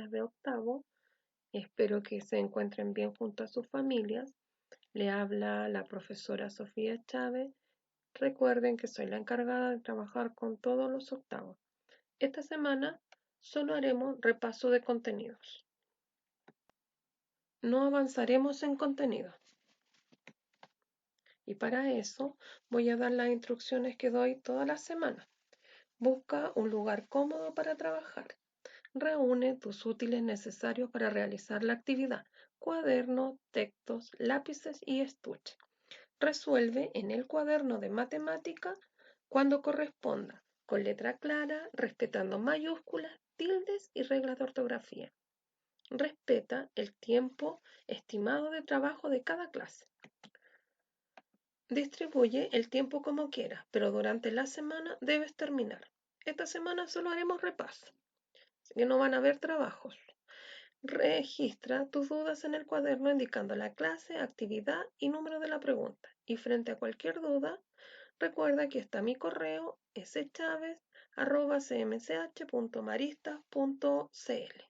días de octavo. Espero que se encuentren bien junto a sus familias. Le habla la profesora Sofía Chávez. Recuerden que soy la encargada de trabajar con todos los octavos. Esta semana solo haremos repaso de contenidos. No avanzaremos en contenido. Y para eso voy a dar las instrucciones que doy toda la semana. Busca un lugar cómodo para trabajar. Reúne tus útiles necesarios para realizar la actividad: cuaderno, textos, lápices y estuche. Resuelve en el cuaderno de matemática cuando corresponda, con letra clara, respetando mayúsculas, tildes y reglas de ortografía. Respeta el tiempo estimado de trabajo de cada clase. Distribuye el tiempo como quieras, pero durante la semana debes terminar. Esta semana solo haremos repaso, así que no van a haber trabajos. Registra tus dudas en el cuaderno indicando la clase, actividad y número de la pregunta. Y frente a cualquier duda, recuerda que está mi correo schavez@cmch.maristas.cl.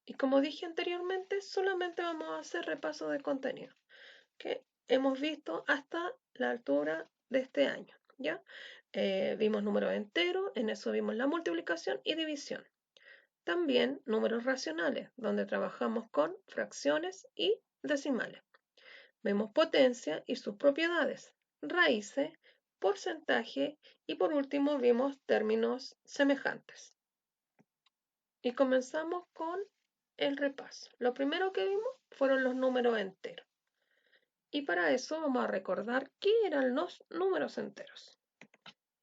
Y como dije anteriormente, solamente vamos a hacer repaso de contenido que hemos visto hasta la altura de este año, ¿ya? Vimos números enteros, en eso vimos la multiplicación y división. También números racionales, donde trabajamos con fracciones y decimales. Vemos potencia y sus propiedades, raíces, porcentaje y por último vimos términos semejantes. Y comenzamos con el repaso. Lo primero que vimos fueron los números enteros. Y para eso vamos a recordar qué eran los números enteros.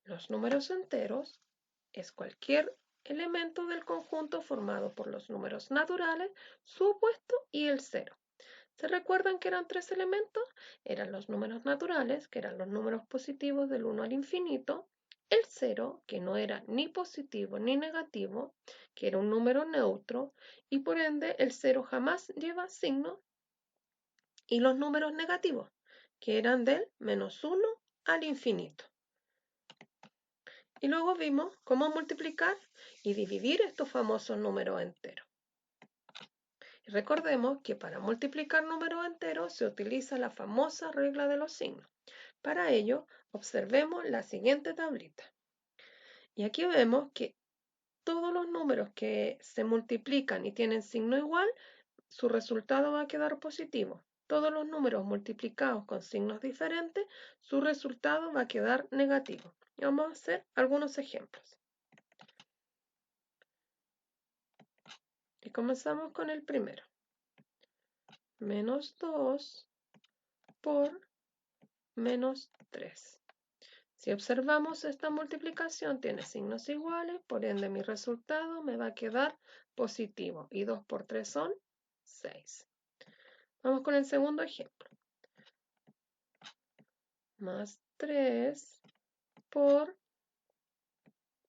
Los números enteros es cualquier elemento del conjunto formado por los números naturales, su opuesto y el cero. ¿Se recuerdan que eran tres elementos? Eran los números naturales, que eran los números positivos del 1 al infinito, el cero, que no era ni positivo ni negativo, que era un número neutro, y por ende el cero jamás lleva signo, y los números negativos, que eran del -1 al infinito. Y luego vimos cómo multiplicar y dividir estos famosos números enteros. Y recordemos que para multiplicar números enteros se utiliza la famosa regla de los signos. Para ello, observemos la siguiente tablita. Y aquí vemos que todos los números que se multiplican y tienen signo igual, su resultado va a quedar positivo. Todos los números multiplicados con signos diferentes, su resultado va a quedar negativo. Y vamos a hacer algunos ejemplos. Y comenzamos con el primero. -2 por -3. Si observamos, esta multiplicación tiene signos iguales, por ende mi resultado me va a quedar positivo. Y 2 por 3 son 6. Vamos con el segundo ejemplo. +3 por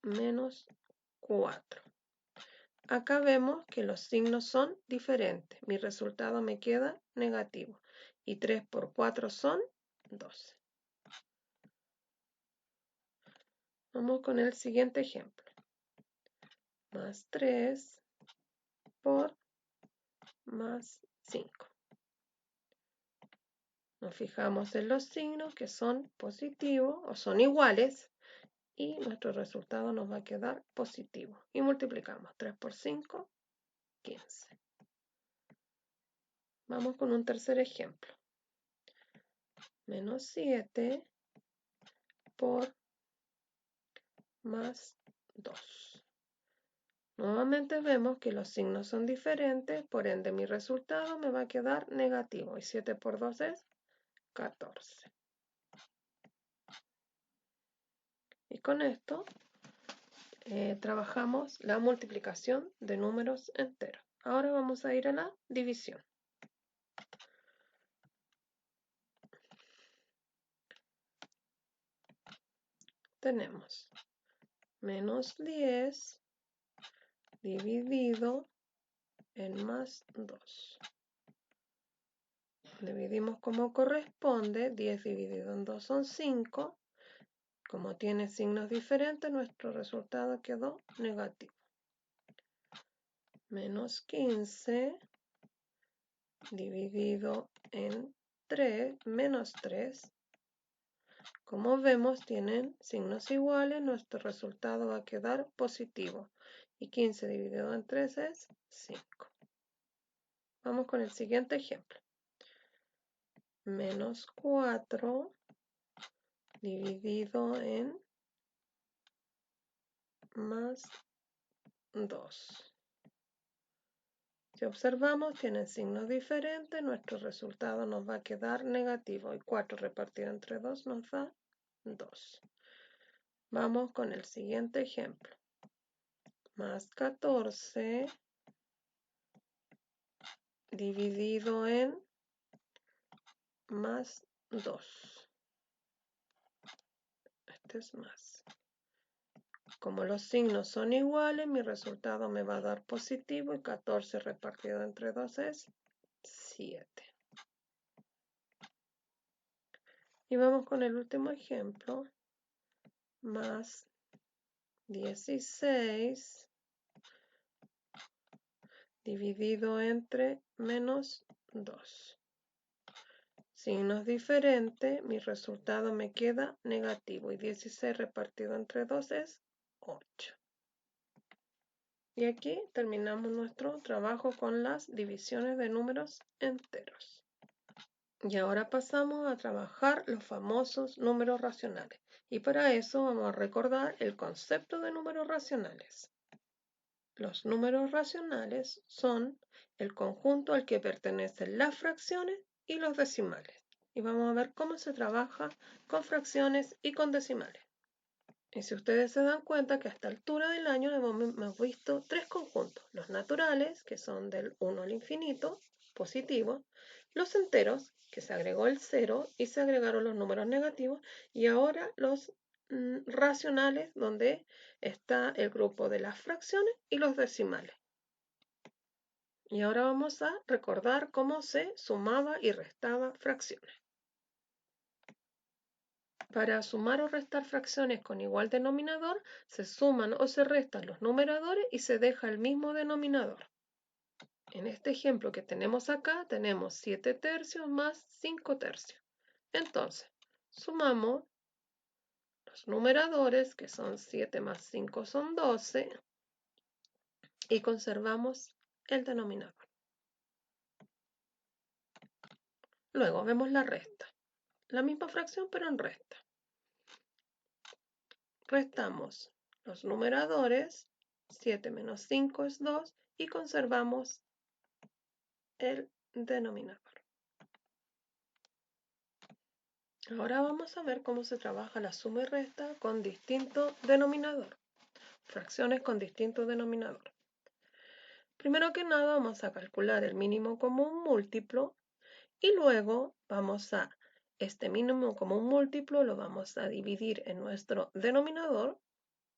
-4. Acá vemos que los signos son diferentes. Mi resultado me queda negativo. Y 3 por 4 son 12. Vamos con el siguiente ejemplo. +3 por +5. Nos fijamos en los signos que son positivos o son iguales y nuestro resultado nos va a quedar positivo. Y multiplicamos 3 por 5, 15. Vamos con un tercer ejemplo. -7 por +2. Nuevamente vemos que los signos son diferentes, por ende mi resultado me va a quedar negativo. Y 7 por 2 es 14. Y con esto trabajamos la multiplicación de números enteros. Ahora vamos a ir a la división. Tenemos -10 dividido en +2. Dividimos como corresponde. 10 dividido en 2 son 5. Como tiene signos diferentes, nuestro resultado quedó negativo. menos 15 dividido en 3 menos 3. Como vemos, tienen signos iguales, nuestro resultado va a quedar positivo. Y 15 dividido en 3 es 5. Vamos con el siguiente ejemplo. Menos 4 dividido en más 2. Si observamos, tienen signos diferentes, nuestro resultado nos va a quedar negativo. Y 4 repartido entre 2 nos da 2. Vamos con el siguiente ejemplo. Más 14 dividido en más 2. Este es más. Como los signos son iguales, mi resultado me va a dar positivo y 14 repartido entre 2 es 7. Y vamos con el último ejemplo. Más 16 dividido entre menos 2. Signos diferentes, mi resultado me queda negativo y 16 repartido entre 2 es 8. Y aquí terminamos nuestro trabajo con las divisiones de números enteros. Y ahora pasamos a trabajar los famosos números racionales. Y para eso vamos a recordar el concepto de números racionales. Los números racionales son el conjunto al que pertenecen las fracciones y los decimales. Y vamos a ver cómo se trabaja con fracciones y con decimales. Y si ustedes se dan cuenta que a esta altura del año hemos visto tres conjuntos. Los naturales, que son del 1 al infinito, positivos. Los enteros, que se agregó el 0 y se agregaron los números negativos. Y ahora los racionales, donde está el grupo de las fracciones y los decimales. Y ahora vamos a recordar cómo se sumaba y restaba fracciones. Para sumar o restar fracciones con igual denominador, se suman o se restan los numeradores y se deja el mismo denominador. En este ejemplo que tenemos acá, tenemos 7 tercios más 5 tercios. Entonces, sumamos los numeradores, que son 7 más 5 son 12, y conservamos el denominador. Luego vemos la resta. La misma fracción, pero en resta. Restamos los numeradores, 7 menos 5 es 2, y conservamos el denominador. Ahora vamos a ver cómo se trabaja la suma y resta con distinto denominador. Fracciones con distinto denominador. Primero que nada vamos a calcular el mínimo común múltiplo y luego vamos a este mínimo común múltiplo lo vamos a dividir en nuestro denominador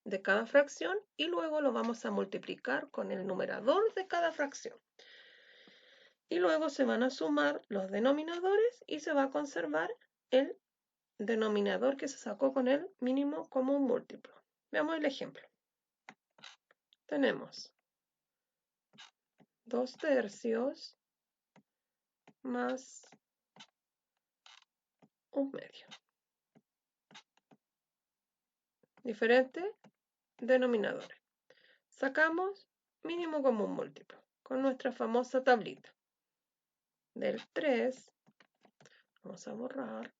de cada fracción y luego lo vamos a multiplicar con el numerador de cada fracción. Y luego se van a sumar los denominadores y se va a conservar el denominador que se sacó con el mínimo común múltiplo. Veamos el ejemplo. Tenemos 2 tercios más 1/2. Diferentes denominadores. Sacamos mínimo común múltiplo con nuestra famosa tablita. Del 3, vamos a borrar,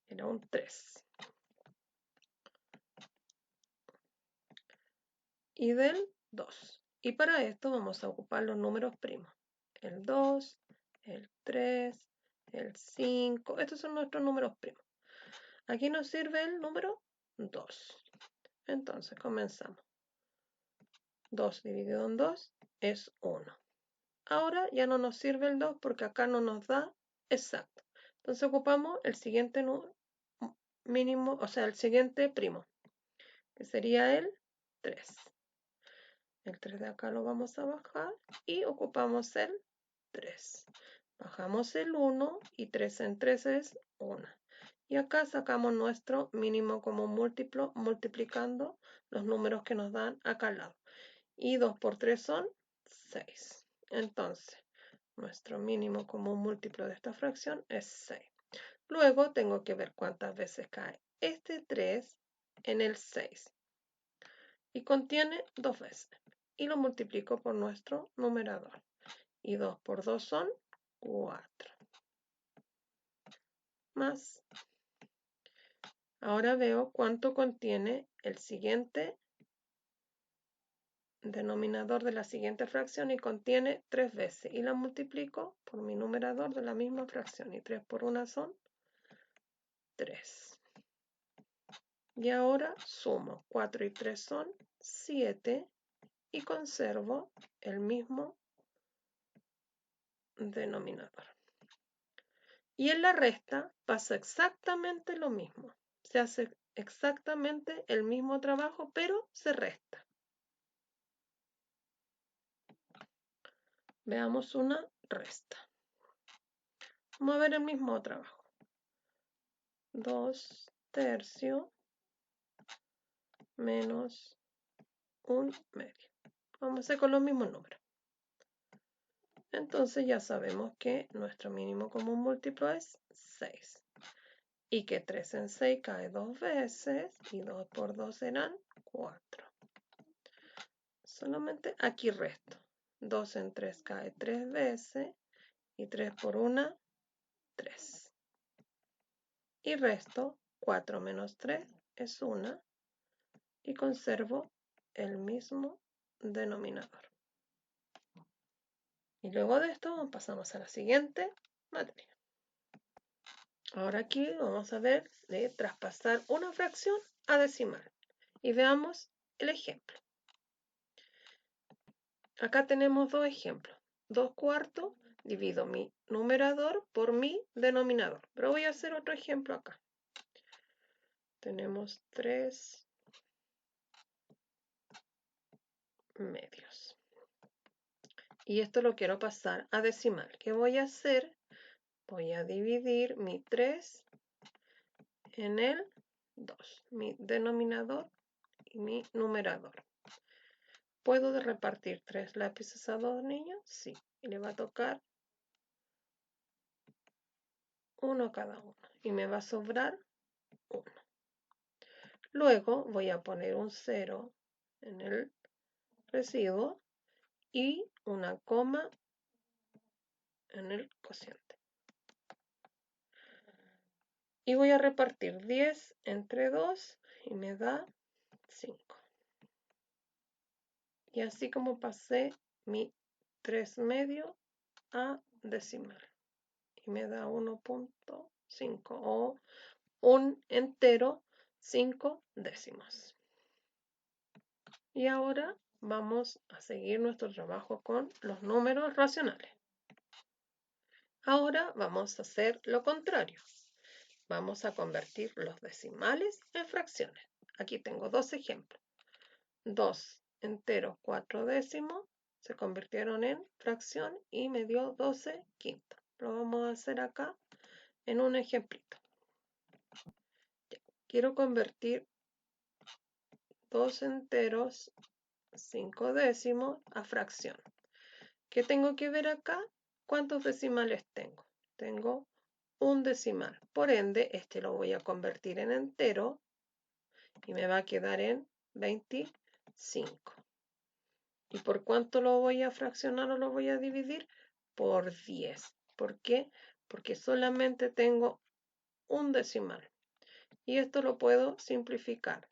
era un 3. Y del 2. Y para esto vamos a ocupar los números primos. El 2, el 3, el 5. Estos son nuestros números primos. Aquí nos sirve el número 2. Entonces comenzamos. 2 dividido en 2 es 1. Ahora ya no nos sirve el 2 porque acá no nos da exacto. Entonces ocupamos el siguiente mínimo, o sea, el siguiente primo, que sería el 3. El 3 de acá lo vamos a bajar y ocupamos el 3. Bajamos el 1 y 3 en 3 es 1. Y acá sacamos nuestro mínimo común múltiplo multiplicando los números que nos dan acá al lado. Y 2 por 3 son 6. Entonces, nuestro mínimo común múltiplo de esta fracción es 6. Luego tengo que ver cuántas veces cae este 3 en el 6. Y contiene 2 veces. Y lo multiplico por nuestro numerador. Y 2 por 2 son 4. Más. Ahora veo cuánto contiene el siguiente denominador de la siguiente fracción y contiene 3 veces. Y la multiplico por mi numerador de la misma fracción. Y 3 por 1 son 3. Y ahora sumo. 4 y 3 son 7. Y conservo el mismo denominador. Y en la resta pasa exactamente lo mismo. Se hace exactamente el mismo trabajo, pero se resta. Veamos una resta. Vamos a ver el mismo trabajo. 2 tercios menos 1 medio. Vamos a hacer con los mismos números. Entonces ya sabemos que nuestro mínimo común múltiplo es 6. Y que 3 en 6 cae 2 veces. Y 2 por 2 serán 4. Solamente aquí resto. 2 en 3 cae 3 veces. Y 3 por 1, 3. Y resto, 4 menos 3 es 1. Y conservo el mismo denominador. Y luego de esto pasamos a la siguiente materia. Ahora aquí vamos a ver de traspasar una fracción a decimal. Y veamos el ejemplo. Acá tenemos dos ejemplos. 2 cuartos, divido mi numerador por mi denominador. Pero voy a hacer otro ejemplo acá. Tenemos 3 medios. Y esto lo quiero pasar a decimal. ¿Qué voy a hacer? Voy a dividir mi 3 en el 2. Mi denominador y mi numerador. ¿Puedo repartir 3 lápices a 2 niños? Sí. Y le va a tocar uno cada uno. Y me va a sobrar 1. Luego voy a poner un 0 en el residuo y una coma en el cociente. Y voy a repartir 10 entre 2 y me da 5. Y así como pasé mi 3 medio a decimal. Y me da 1.5 o un entero 5 décimos. Y ahora vamos a seguir nuestro trabajo con los números racionales. Ahora vamos a hacer lo contrario. Vamos a convertir los decimales en fracciones. Aquí tengo dos ejemplos. 2 enteros 4 décimos se convirtieron en fracción y me dio 12 quintos. Lo vamos a hacer acá en un ejemplito. Quiero convertir 2 enteros 5 décimos a fracción. ¿Qué tengo que ver acá? ¿Cuántos decimales tengo? Tengo un decimal. Por ende, este lo voy a convertir en entero y me va a quedar en 25. ¿Y por cuánto lo voy a fraccionar o lo voy a dividir? Por 10. ¿Por qué? Porque solamente tengo un decimal. Y esto lo puedo simplificar.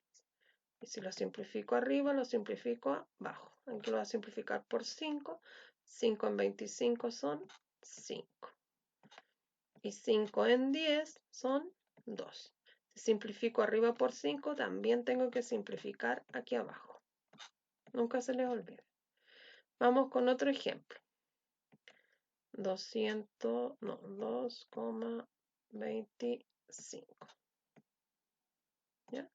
Y si lo simplifico arriba, lo simplifico abajo. Aquí lo voy a simplificar por 5. 5 en 25 son 5. Y 5 en 10 son 2. Si simplifico arriba por 5, también tengo que simplificar aquí abajo. Nunca se les olvide. Vamos con otro ejemplo. 2,25. ¿Ya?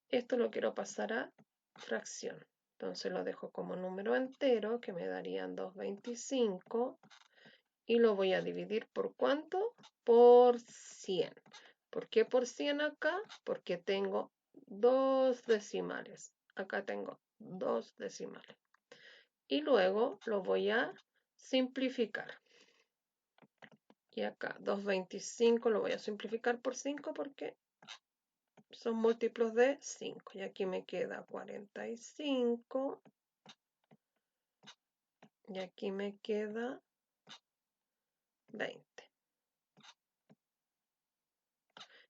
Esto lo quiero pasar a fracción. Entonces lo dejo como número entero, que me darían 2,25. Y lo voy a dividir por ¿cuánto? Por 100. ¿Por qué por 100 acá? Porque tengo dos decimales. Acá tengo dos decimales. y luego lo voy a simplificar. Y acá 225 lo voy a simplificar por 5 porque son múltiplos de 5. Y aquí me queda 45. Y aquí me queda 20.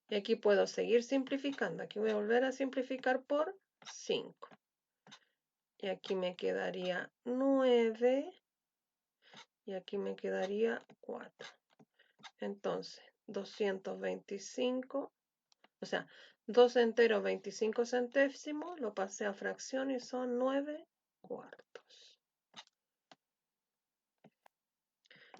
Y aquí puedo seguir simplificando. Aquí voy a volver a simplificar por 5. Y aquí me quedaría 9. Y aquí me quedaría 4. Entonces, 225, o sea, 2 enteros 25 centésimos, lo pasé a fracción y son 9 cuartos.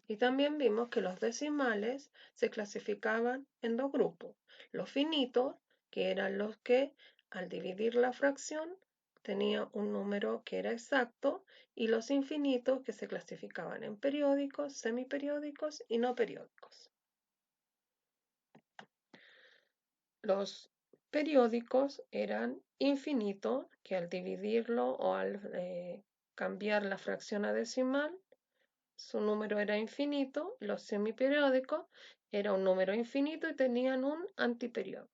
Y también vimos que los decimales se clasificaban en dos grupos. Los finitos, que eran los que al dividir la fracción tenía un número que era exacto, y los infinitos, que se clasificaban en periódicos, semiperiódicos y no periódicos. Los periódicos eran infinitos, que al dividirlo o al cambiar la fracción a decimal, su número era infinito. Los semiperiódicos era un número infinito y tenían un antiperiódico.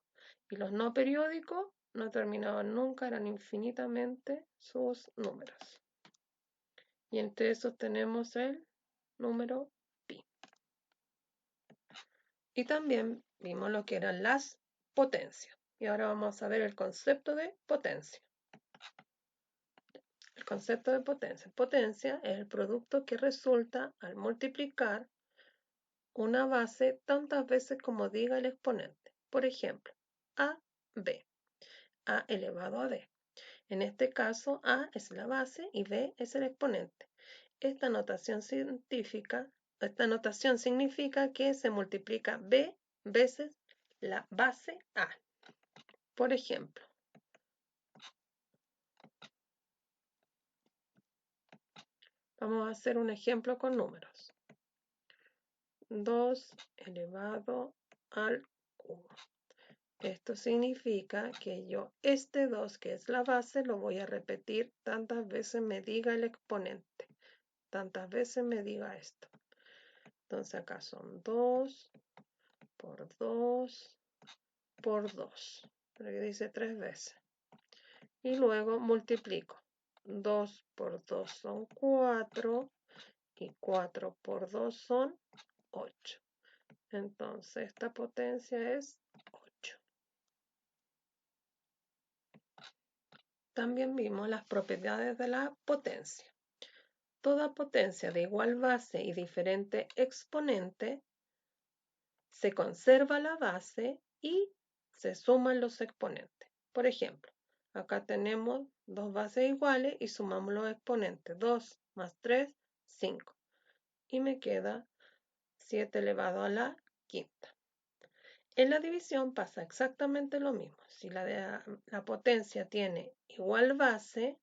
Y los no periódicos no terminaban nunca, eran infinitamente sus números. Y entre esos tenemos el número pi. Y también vimos lo que eran las potencias. Y ahora vamos a ver el concepto de potencia. El concepto de potencia. Potencia es el producto que resulta al multiplicar una base tantas veces como diga el exponente. Por ejemplo, a, b, a elevado a b. En este caso, a es la base y b es el exponente. Esta notación significa que se multiplica b veces la base a. Por ejemplo, vamos a hacer un ejemplo con números. 2 elevado al cubo. Esto significa que yo este 2, que es la base, lo voy a repetir tantas veces me diga el exponente. Tantas veces me diga esto. Entonces acá son 2 por 2 por 2. Pero que dice 3 veces. Y luego multiplico. 2 por 2 son 4. Y 4 por 2 son 8. Entonces esta potencia es 8. También vimos las propiedades de la potencia. Toda potencia de igual base y diferente exponente se conserva la base y se suman los exponentes. Por ejemplo, acá tenemos dos bases iguales y sumamos los exponentes. 2 más 3, 5. Y me queda 7 elevado a la quinta. En la división pasa exactamente lo mismo. Si la potencia tiene igual base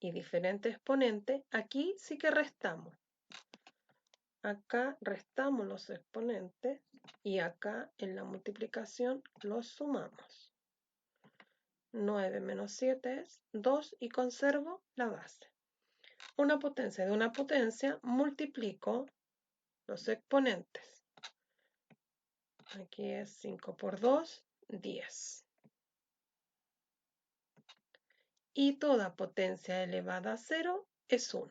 y diferente exponente, aquí sí que restamos. Acá restamos los exponentes y acá en la multiplicación los sumamos. 9 menos 7 es 2 y conservo la base. Una potencia de una potencia, multiplico los exponentes. Aquí es 5 por 2, 10. Y toda potencia elevada a 0 es 1.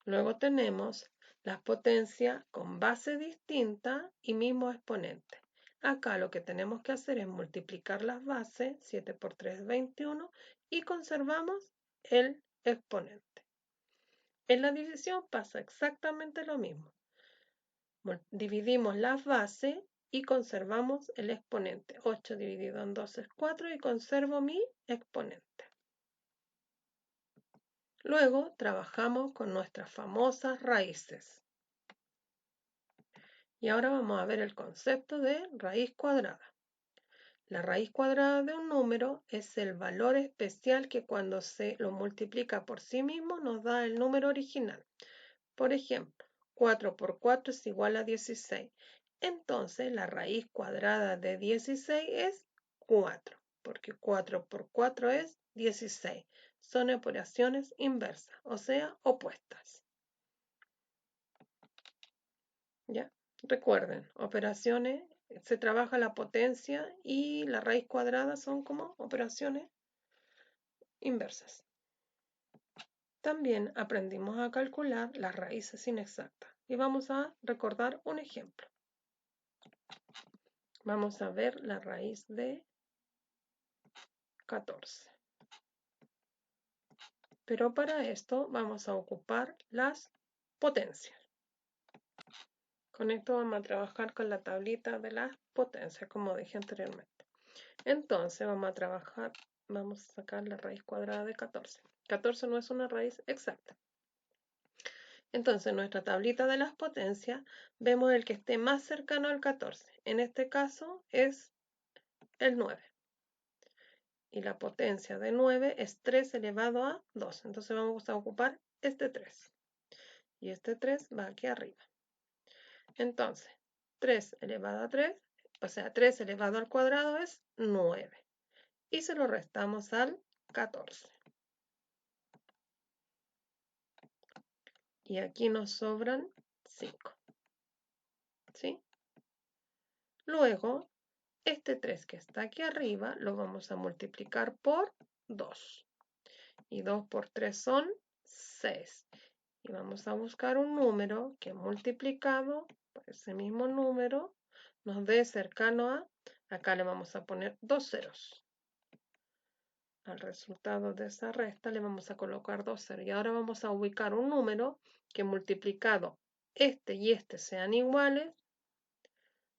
Luego tenemos las potencias con base distinta y mismo exponente. Acá lo que tenemos que hacer es multiplicar las bases, 7 por 3 21, y conservamos el exponente. En la división pasa exactamente lo mismo. Dividimos las bases y conservamos el exponente. 8 dividido en 2 es 4 y conservo mi exponente. Luego trabajamos con nuestras famosas raíces. Y ahora vamos a ver el concepto de raíz cuadrada. La raíz cuadrada de un número es el valor especial que cuando se lo multiplica por sí mismo nos da el número original. Por ejemplo, 4 por 4 es igual a 16. Entonces la raíz cuadrada de 16 es 4, porque 4 por 4 es 16. son operaciones inversas, o sea, opuestas. ¿Ya? Recuerden, operaciones, se trabaja la potencia y la raíz cuadrada son como operaciones inversas. También aprendimos a calcular las raíces inexactas y vamos a recordar un ejemplo. Vamos a ver la raíz de 14. Pero para esto vamos a ocupar las potencias. Con esto vamos a trabajar con la tablita de las potencias, como dije anteriormente. Entonces vamos a sacar la raíz cuadrada de 14. 14 no es una raíz exacta. Entonces, en nuestra tablita de las potencias, vemos el que esté más cercano al 14. En este caso es el 9. Y la potencia de 9 es 3 elevado a 2. Entonces vamos a ocupar este 3. Y este 3 va aquí arriba. Entonces, 3 elevado a 3, o sea, 3 elevado al cuadrado es 9. Y se lo restamos al 14. Y aquí nos sobran 5. ¿Sí? Luego, este 3 que está aquí arriba lo vamos a multiplicar por 2. Y 2 por 3 son 6. Y vamos a buscar un número que multiplicado por ese mismo número nos dé cercano a, acá le vamos a poner 2 ceros. Al resultado de esa resta le vamos a colocar 2 ceros. Y ahora vamos a ubicar un número que multiplicado este y este sean iguales,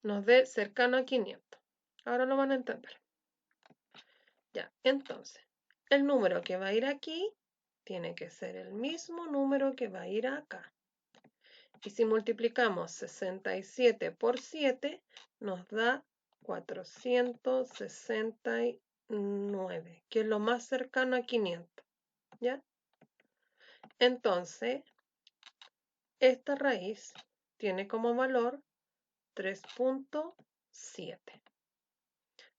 nos dé cercano a 500. Ahora lo van a entender. Ya, entonces, el número que va a ir aquí tiene que ser el mismo número que va a ir acá. Y si multiplicamos 67 por 7, nos da 469, que es lo más cercano a 500. ¿Ya? Entonces, esta raíz tiene como valor 3.7.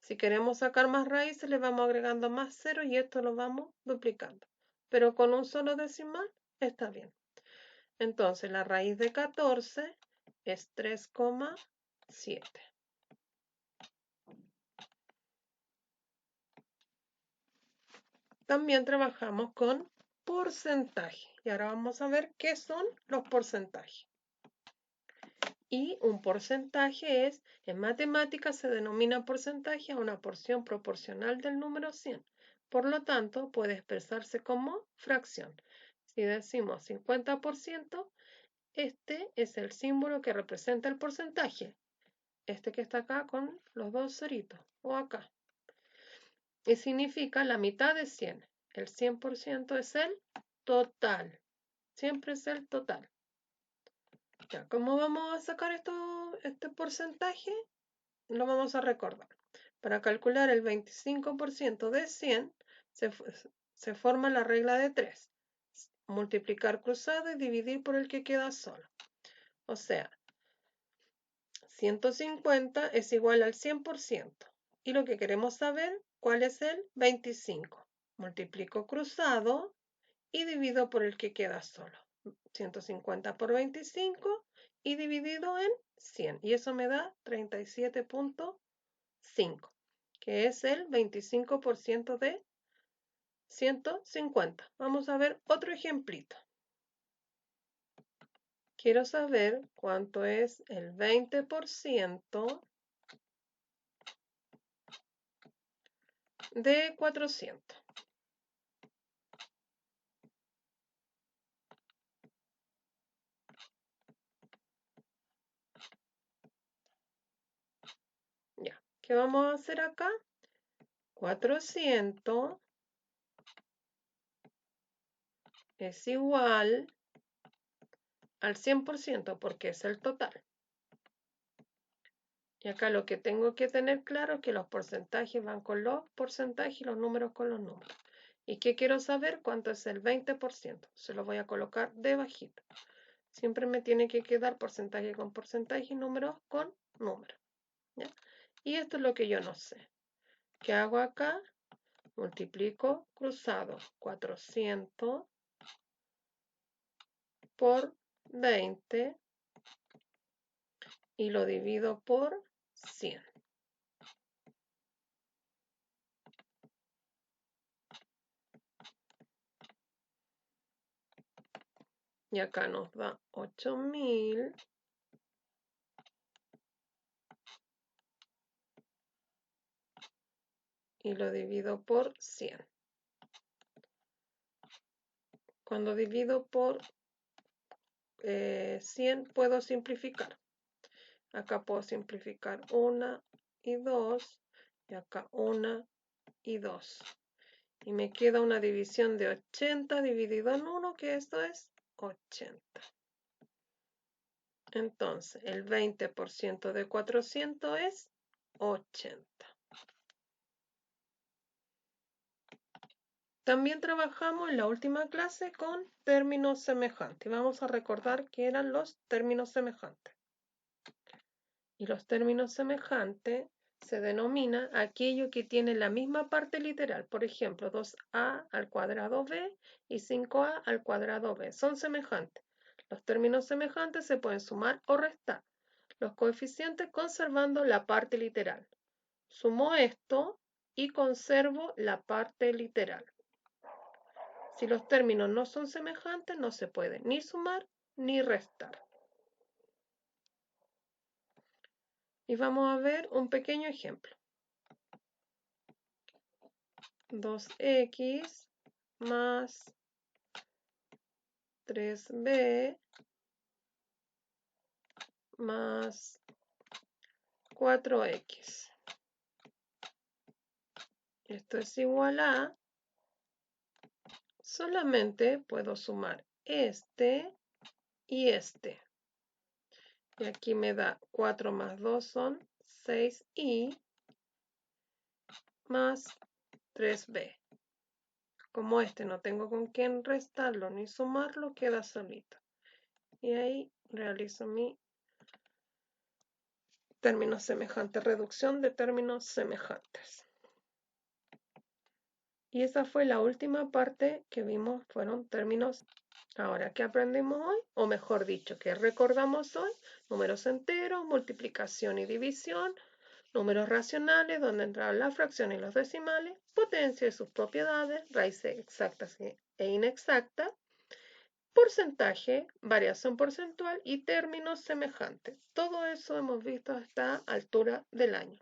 Si queremos sacar más raíces, le vamos agregando más ceros y esto lo vamos duplicando. Pero con un solo decimal está bien. Entonces, la raíz de 14 es 3,7. También trabajamos con porcentaje. Y ahora vamos a ver qué son los porcentajes. Y un porcentaje es, en matemáticas se denomina porcentaje a una porción proporcional del número 100. Por lo tanto, puede expresarse como fracción. Si decimos 50%, este es el símbolo que representa el porcentaje. Este que está acá con los dos ceritos, o acá. Y significa la mitad de 100. El 100% es el total. Siempre es el total. Ya, ¿cómo vamos a sacar este porcentaje? Lo vamos a recordar. Para calcular el 25% de 100, se forma la regla de 3. Multiplicar cruzado y dividir por el que queda solo. O sea, 150 es igual al 100%. Y lo que queremos saber, ¿cuál es el 25? Multiplico cruzado y divido por el que queda solo. 150 por 25 y dividido en 100. Y eso me da 37.5, que es el 25% de 150. Vamos a ver otro ejemplito. Quiero saber cuánto es el 20% de 400. Ya, ¿qué vamos a hacer acá? 400 es igual al 100% porque es el total. Y acá lo que tengo que tener claro es que los porcentajes van con los porcentajes y los números con los números. ¿Y qué quiero saber? ¿Cuánto es el 20%? Se lo voy a colocar debajito. Siempre me tiene que quedar porcentaje con porcentaje y números con números. ¿Ya? Y esto es lo que yo no sé. ¿Qué hago acá? multiplico cruzado 400 por 20 y lo divido por 100. Y acá nos da 8000 y lo divido por 100. Cuando divido por 100 puedo simplificar. Acá puedo simplificar 1 y 2 y acá 1 y 2. Y me queda una división de 80 dividido en 1, que esto es 80. Entonces, el 20% de 400 es 80. También trabajamos en la última clase con términos semejantes. Vamos a recordar qué eran los términos semejantes. Y los términos semejantes se denomina aquello que tiene la misma parte literal. Por ejemplo, 2a al cuadrado b y 5a al cuadrado b. Son semejantes. Los términos semejantes se pueden sumar o restar. Los coeficientes conservando la parte literal. Sumo esto y conservo la parte literal. Si los términos no son semejantes, no se puede ni sumar ni restar. Y vamos a ver un pequeño ejemplo. 2x más 3b más 4x. Esto es igual a, solamente puedo sumar este y este. Y aquí me da 4 más 2 son 6y más 3b. Como este no tengo con quién restarlo ni sumarlo, queda solito. Y ahí realizo mi términos semejantes, reducción de términos semejantes. Y esa fue la última parte que vimos, fueron términos. Ahora, ¿qué aprendimos hoy? O mejor dicho, ¿qué recordamos hoy? Números enteros, multiplicación y división, números racionales, donde entraban las fracciones y los decimales, potencia y sus propiedades, raíces exactas e inexactas, porcentaje, variación porcentual y términos semejantes. Todo eso hemos visto a esta altura del año.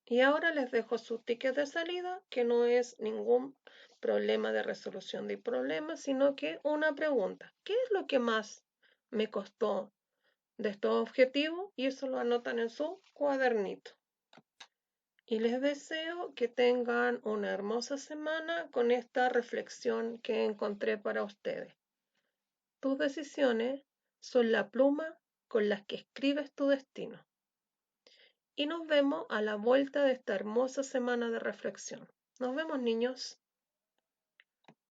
Y ahora les dejo su ticket de salida, que no es ningún problema de resolución de problemas, sino que una pregunta. ¿Qué es lo que más me costó de estos objetivos? Y eso lo anotan en su cuadernito. Y les deseo que tengan una hermosa semana con esta reflexión que encontré para ustedes. Tus decisiones son la pluma con las que escribes tu destino. Y nos vemos a la vuelta de esta hermosa semana de reflexión. Nos vemos, niños.